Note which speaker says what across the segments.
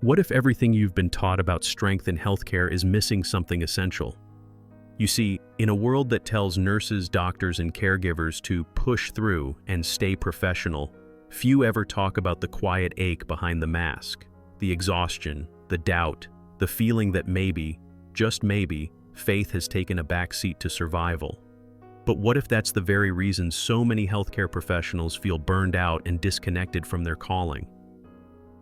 Speaker 1: What if everything you've been taught about strength in healthcare is missing something essential? You see, in a world that tells nurses, doctors, and caregivers to push through and stay professional, few ever talk about the quiet ache behind the mask, the exhaustion, the doubt, the feeling that maybe, just maybe, faith has taken a backseat to survival. But what if that's the very reason so many healthcare professionals feel burned out and disconnected from their calling?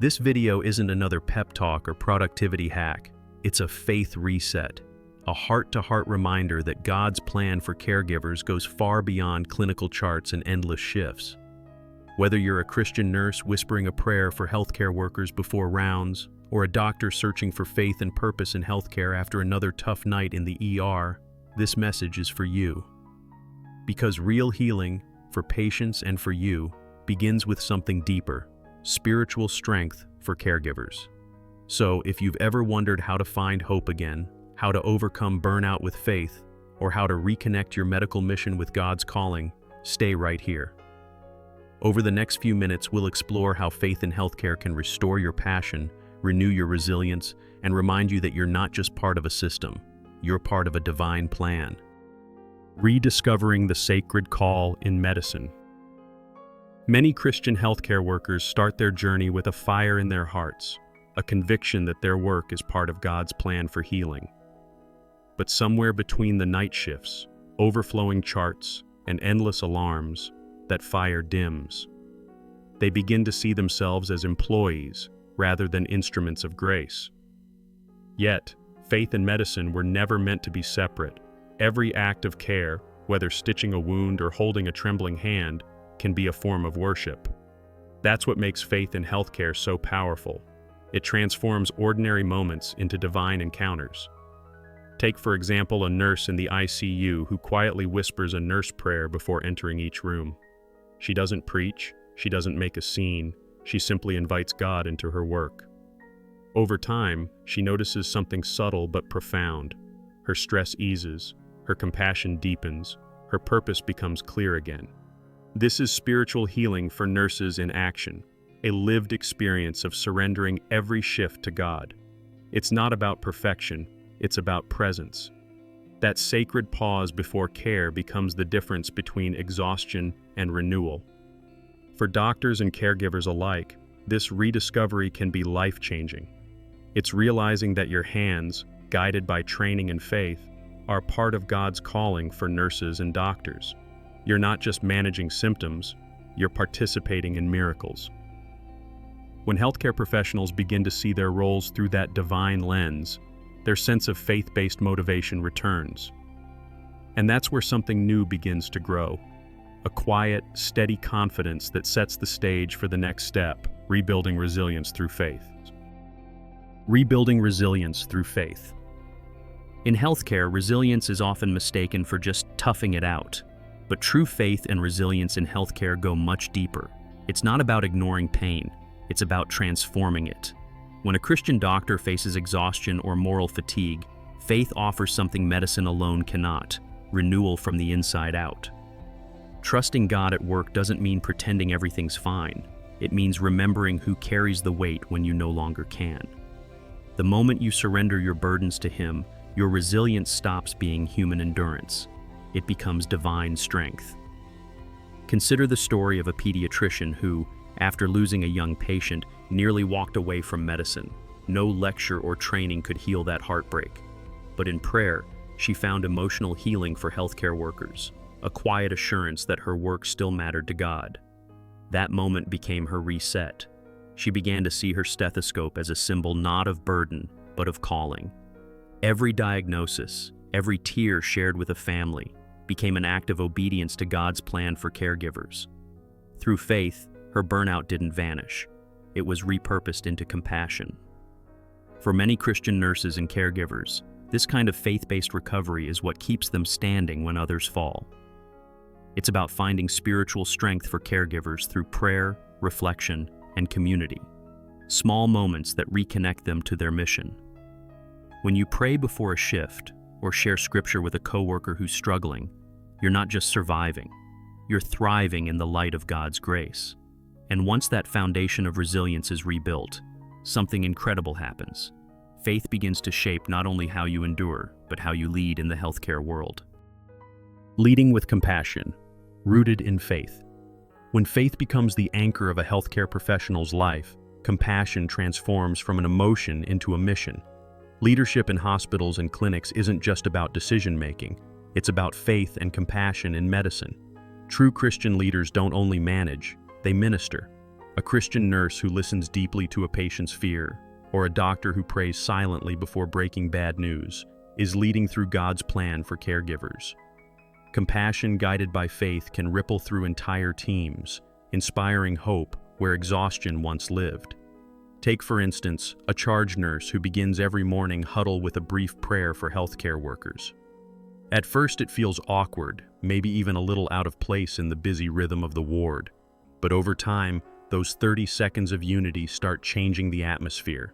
Speaker 1: This video isn't another pep talk or productivity hack. It's a faith reset, a heart-to-heart reminder that God's plan for caregivers goes far beyond clinical charts and endless shifts. Whether you're a Christian nurse whispering a prayer for healthcare workers before rounds, or a doctor searching for faith and purpose in healthcare after another tough night in the ER, this message is for you. Because real healing, for patients and for you, begins with something deeper: spiritual strength for caregivers. So, if you've ever wondered how to find hope again, how to overcome burnout with faith, or how to reconnect your medical mission with God's calling, stay right here. Over the next few minutes, we'll explore how faith in healthcare can restore your passion, renew your resilience, and remind you that you're not just part of a system, you're part of a divine plan. Rediscovering the sacred call in medicine. Many Christian healthcare workers start their journey with a fire in their hearts, a conviction that their work is part of God's plan for healing. But somewhere between the night shifts, overflowing charts, and endless alarms, that fire dims. They begin to see themselves as employees rather than instruments of grace. Yet, faith and medicine were never meant to be separate. Every act of care, whether stitching a wound or holding a trembling hand, can be a form of worship. That's what makes faith in healthcare so powerful. It transforms ordinary moments into divine encounters. Take, for example, a nurse in the ICU who quietly whispers a nurse prayer before entering each room. She doesn't preach, she doesn't make a scene, she simply invites God into her work. Over time, she notices something subtle but profound. Her stress eases, her compassion deepens, her purpose becomes clear again. This is spiritual healing for nurses in action, a lived experience of surrendering every shift to God. It's not about perfection, it's about presence. That sacred pause before care becomes the difference between exhaustion and renewal. For doctors and caregivers alike, this rediscovery can be life-changing. It's realizing that your hands, guided by training and faith, are part of God's calling for nurses and doctors. You're not just managing symptoms, you're participating in miracles. When healthcare professionals begin to see their roles through that divine lens, their sense of faith-based motivation returns. And that's where something new begins to grow. A quiet, steady confidence that sets the stage for the next step, rebuilding resilience through faith. Rebuilding resilience through faith. In healthcare, resilience is often mistaken for just toughing it out. But true faith and resilience in healthcare go much deeper. It's not about ignoring pain, it's about transforming it. When a Christian doctor faces exhaustion or moral fatigue, faith offers something medicine alone cannot: renewal from the inside out. Trusting God at work doesn't mean pretending everything's fine. It means remembering who carries the weight when you no longer can. The moment you surrender your burdens to Him, your resilience stops being human endurance. It becomes divine strength. Consider the story of a pediatrician who, after losing a young patient, nearly walked away from medicine. No lecture or training could heal that heartbreak. But in prayer, she found emotional healing for healthcare workers, a quiet assurance that her work still mattered to God. That moment became her reset. She began to see her stethoscope as a symbol not of burden, but of calling. Every diagnosis, every tear shared with a family, became an act of obedience to God's plan for caregivers. Through faith, her burnout didn't vanish. It was repurposed into compassion. For many Christian nurses and caregivers, this kind of faith-based recovery is what keeps them standing when others fall. It's about finding spiritual strength for caregivers through prayer, reflection, and community. Small moments that reconnect them to their mission. When you pray before a shift, or share scripture with a coworker who's struggling, you're not just surviving, you're thriving in the light of God's grace. And once that foundation of resilience is rebuilt, something incredible happens. Faith begins to shape not only how you endure, but how you lead in the healthcare world. Leading with compassion, rooted in faith. When faith becomes the anchor of a healthcare professional's life, compassion transforms from an emotion into a mission. Leadership in hospitals and clinics isn't just about decision-making, it's about faith and compassion in medicine. True Christian leaders don't only manage, they minister. A Christian nurse who listens deeply to a patient's fear, or a doctor who prays silently before breaking bad news, is leading through God's plan for caregivers. Compassion guided by faith can ripple through entire teams, inspiring hope where exhaustion once lived. Take, for instance, a charge nurse who begins every morning huddle with a brief prayer for healthcare workers. At first it feels awkward, maybe even a little out of place in the busy rhythm of the ward. But over time, those 30 seconds of unity start changing the atmosphere.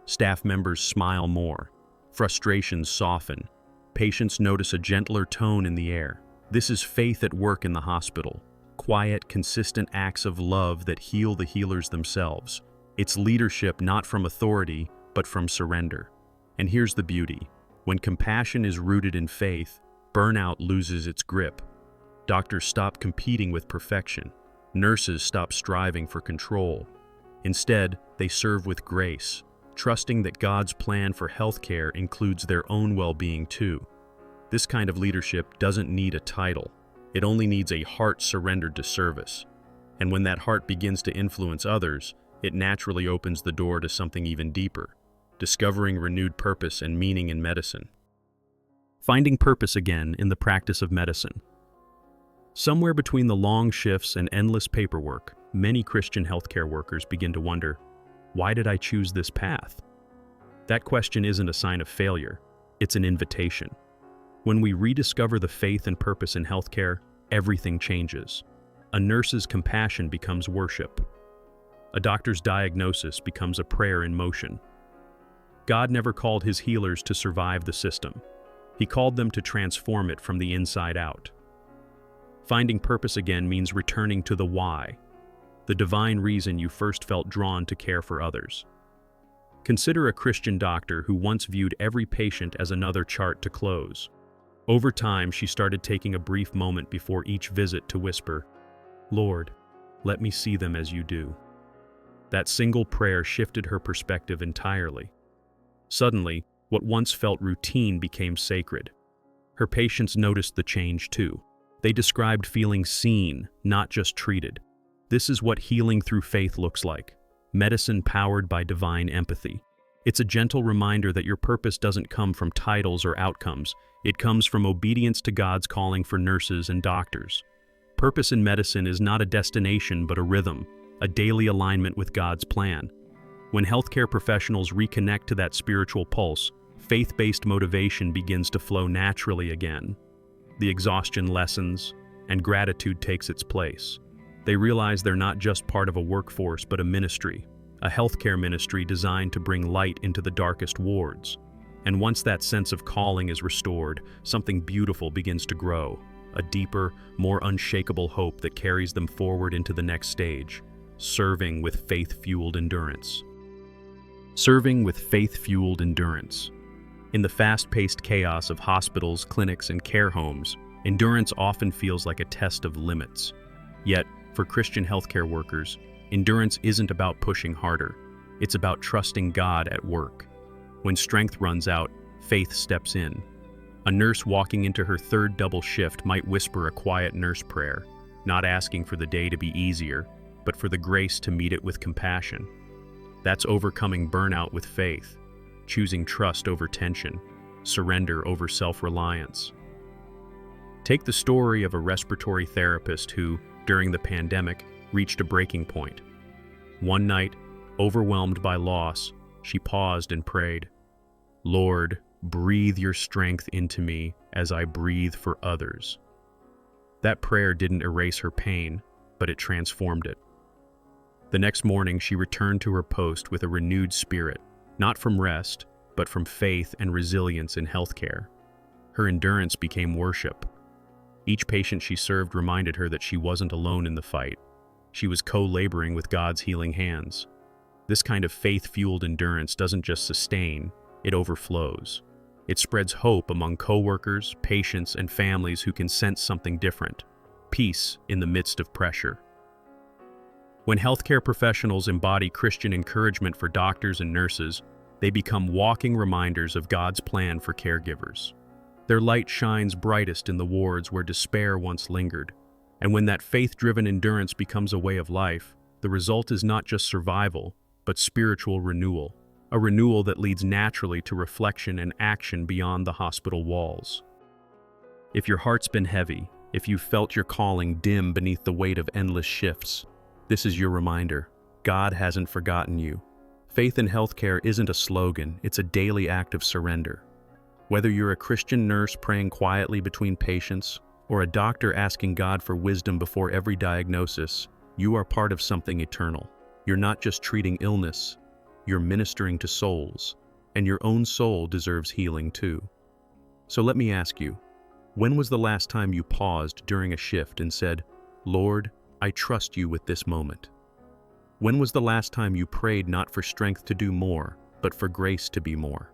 Speaker 1: Staff members smile more, frustrations soften, patients notice a gentler tone in the air. This is faith at work in the hospital. Quiet, consistent acts of love that heal the healers themselves. It's leadership not from authority, but from surrender. And here's the beauty. When compassion is rooted in faith, burnout loses its grip. Doctors stop competing with perfection. Nurses stop striving for control. Instead, they serve with grace, trusting that God's plan for healthcare includes their own well-being too. This kind of leadership doesn't need a title. It only needs a heart surrendered to service. And when that heart begins to influence others, it naturally opens the door to something even deeper, discovering renewed purpose and meaning in medicine. Finding purpose again in the practice of medicine. Somewhere between the long shifts and endless paperwork, many Christian healthcare workers begin to wonder, why did I choose this path? That question isn't a sign of failure, it's an invitation. When we rediscover the faith and purpose in healthcare, everything changes. A nurse's compassion becomes worship. A doctor's diagnosis becomes a prayer in motion. God never called his healers to survive the system. He called them to transform it from the inside out. Finding purpose again means returning to the why, the divine reason you first felt drawn to care for others. Consider a Christian doctor who once viewed every patient as another chart to close. Over time, she started taking a brief moment before each visit to whisper, "Lord, let me see them as you do." That single prayer shifted her perspective entirely. Suddenly, what once felt routine became sacred. Her patients noticed the change too. They described feeling seen, not just treated. This is what healing through faith looks like. Medicine powered by divine empathy. It's a gentle reminder that your purpose doesn't come from titles or outcomes. It comes from obedience to God's calling for nurses and doctors. Purpose in medicine is not a destination but a rhythm, a daily alignment with God's plan. When healthcare professionals reconnect to that spiritual pulse, faith-based motivation begins to flow naturally again. The exhaustion lessens, and gratitude takes its place. They realize they're not just part of a workforce but a ministry, a healthcare ministry designed to bring light into the darkest wards. And once that sense of calling is restored, something beautiful begins to grow, a deeper, more unshakable hope that carries them forward into the next stage, serving with faith-fueled endurance. Serving with faith-fueled endurance. In the fast-paced chaos of hospitals, clinics, and care homes, endurance often feels like a test of limits. Yet, for Christian healthcare workers, endurance isn't about pushing harder. It's about trusting God at work. When strength runs out, faith steps in. A nurse walking into her third double shift might whisper a quiet nurse prayer, not asking for the day to be easier, but for the grace to meet it with compassion. That's overcoming burnout with faith, choosing trust over tension, surrender over self-reliance. Take the story of a respiratory therapist who, during the pandemic, reached a breaking point. One night, overwhelmed by loss, she paused and prayed, "Lord, breathe your strength into me as I breathe for others." That prayer didn't erase her pain, but it transformed it. The next morning, she returned to her post with a renewed spirit, not from rest, but from faith and resilience in healthcare. Her endurance became worship. Each patient she served reminded her that she wasn't alone in the fight. She was co-laboring with God's healing hands. This kind of faith-fueled endurance doesn't just sustain, it overflows. It spreads hope among coworkers, patients, and families who can sense something different: peace in the midst of pressure. When healthcare professionals embody Christian encouragement for doctors and nurses, they become walking reminders of God's plan for caregivers. Their light shines brightest in the wards where despair once lingered. And when that faith-driven endurance becomes a way of life, the result is not just survival, but spiritual renewal. A renewal that leads naturally to reflection and action beyond the hospital walls. If your heart's been heavy, if you've felt your calling dim beneath the weight of endless shifts, this is your reminder: God hasn't forgotten you. Faith in healthcare isn't a slogan, it's a daily act of surrender. Whether you're a Christian nurse praying quietly between patients, or a doctor asking God for wisdom before every diagnosis, you are part of something eternal. You're not just treating illness, you're ministering to souls, and your own soul deserves healing too. So let me ask you, when was the last time you paused during a shift and said, "Lord, I trust you with this moment"? When was the last time you prayed not for strength to do more, but for grace to be more?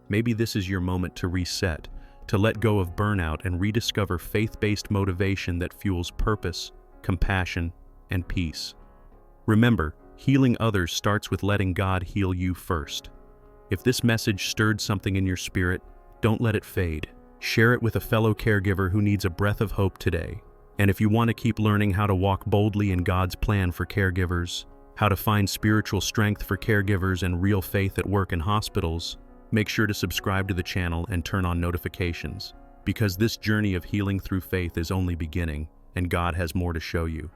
Speaker 1: Maybe this is your moment to reset, to let go of burnout and rediscover faith-based motivation that fuels purpose, compassion, and peace. Remember, healing others starts with letting God heal you first. If this message stirred something in your spirit, don't let it fade. Share it with a fellow caregiver who needs a breath of hope today. And if you want to keep learning how to walk boldly in God's plan for caregivers, how to find spiritual strength for caregivers and real faith at work in hospitals, make sure to subscribe to the channel and turn on notifications, because this journey of healing through faith is only beginning, and God has more to show you.